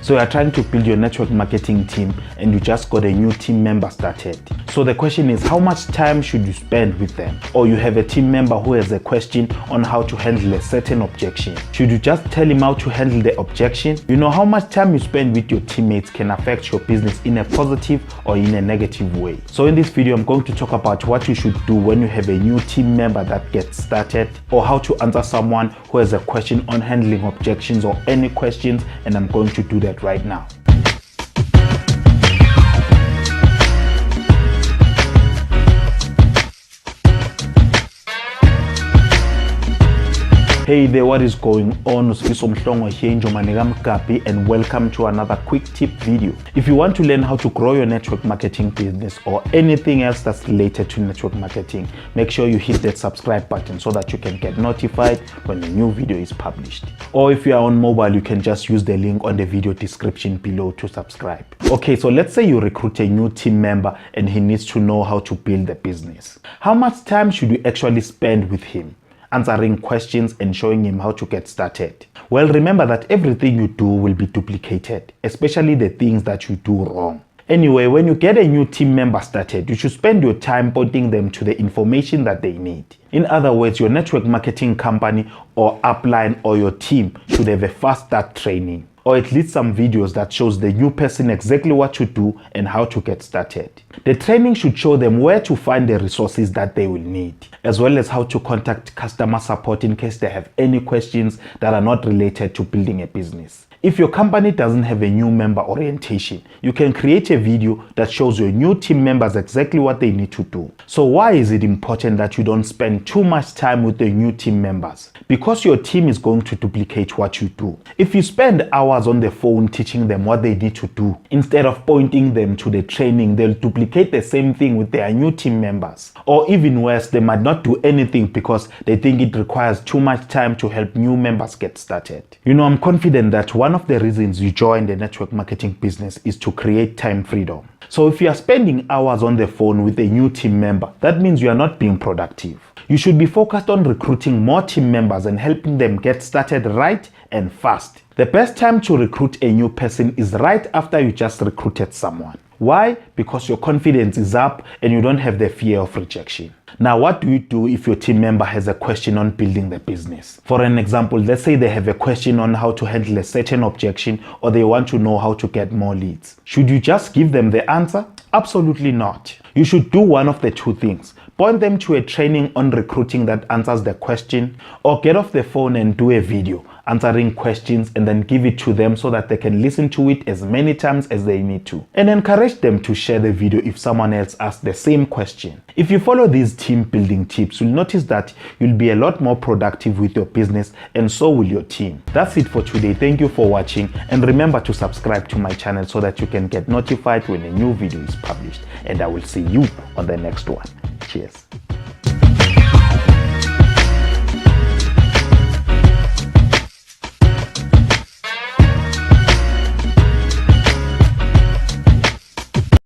So you are trying to build your network marketing team and you just got a new team member started. So the question is, how much time should you spend with them? Or you have a team member who has a question on how to handle a certain objection. Should you just tell him how to handle the objection? You know, how much time you spend with your teammates can affect your business in a positive or in a negative way. So in this video, I'm going to talk about what you should do when you have a new team member that gets started, or how to answer someone who has a question on handling objections or any questions, and I'm going to do that right now. Hey there, what is going on? And welcome to another quick tip video. If you want to learn how to grow your network marketing business or anything else that's related to network marketing, make sure you hit that subscribe button so that you can get notified when a new video is published. Or if you are on mobile, you can just use the link on the video description below to subscribe. Okay, so let's say you recruit a new team member and he needs to know how to build the business. How much time should you actually spend with him, answering questions and showing him how to get started? Well, remember that everything you do will be duplicated, especially the things that you do wrong. Anyway, when you get a new team member started, you should spend your time pointing them to the information that they need. In other words, your network marketing company or upline or your team should have a fast start training, or at least some videos that shows the new person exactly what to do and how to get started. The training should show them where to find the resources that they will need, as well as how to contact customer support in case they have any questions that are not related to building a business. If your company doesn't have a new member orientation, you can create a video that shows your new team members exactly what they need to do. So why is it important that you don't spend too much time with the new team members? Because your team is going to duplicate what you do. If you spend hours on the phone teaching them what they need to do, instead of pointing them to the training, they'll duplicate the same thing with their new team members. Or even worse, they might not do anything because they think it requires too much time to help new members get started. You know, I'm confident that one of the reasons you join the network marketing business is to create time freedom. So if you are spending hours on the phone with a new team member, that means you are not being productive. You should be focused on recruiting more team members and helping them get started right and fast. The best time to recruit a new person is right after you just recruited someone. Why? Because your confidence is up and you don't have the fear of rejection. Now, what do you do if your team member has a question on building the business? For an example, let's say they have a question on how to handle a certain objection, or they want to know how to get more leads. Should you just give them the answer? Absolutely not. You should do one of the two things. Point them to a training on recruiting that answers the question, or get off the phone and do a video answering questions and then give it to them so that they can listen to it as many times as they need to. And encourage them to share the video if someone else asks the same question. If you follow these team building tips, you'll notice that you'll be a lot more productive with your business, and so will your team. That's it for today. Thank you for watching, and remember to subscribe to my channel so that you can get notified when a new video is published. And I will see you on the next one. Cheers.